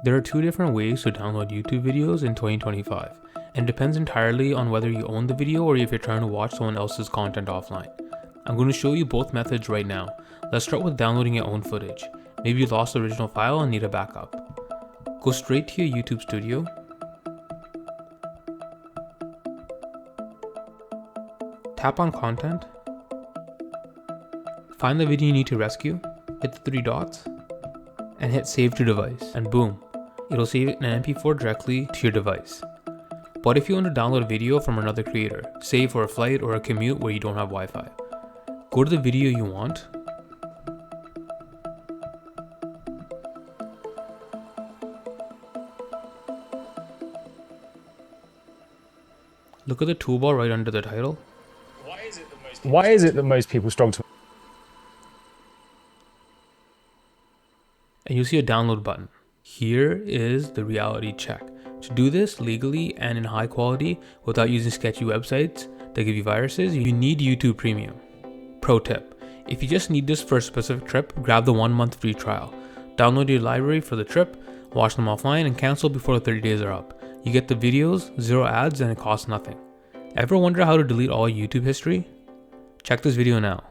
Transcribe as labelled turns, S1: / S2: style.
S1: There are two different ways to download YouTube videos in 2025, and it depends entirely on whether you own the video or if you're trying to watch someone else's content offline. I'm going to show you both methods right now. Let's start with downloading your own footage. Maybe you lost the original file and need a backup. Go straight to your YouTube studio. Tap on content. Find the video you need to rescue, hit the three dots, and hit save to device, and boom, it'll save it in an MP4 directly to your device. But if you want to download a video from another creator, say for a flight or a commute where you don't have Wi-Fi, go to the video you want, look at the toolbar right under the title.
S2: Why is it that most people struggle to...
S1: And you'll see a download button. Here is the reality check. To do this legally and in high quality without using sketchy websites that give you viruses, you need YouTube Premium. Pro tip, if you just need this for a specific trip, grab the 1-month free trial. Download your library for the trip, watch them offline, and cancel before the 30 days are up. You get the videos, 0 ads, and it costs nothing. Ever wonder how to delete all YouTube history? Check this video now.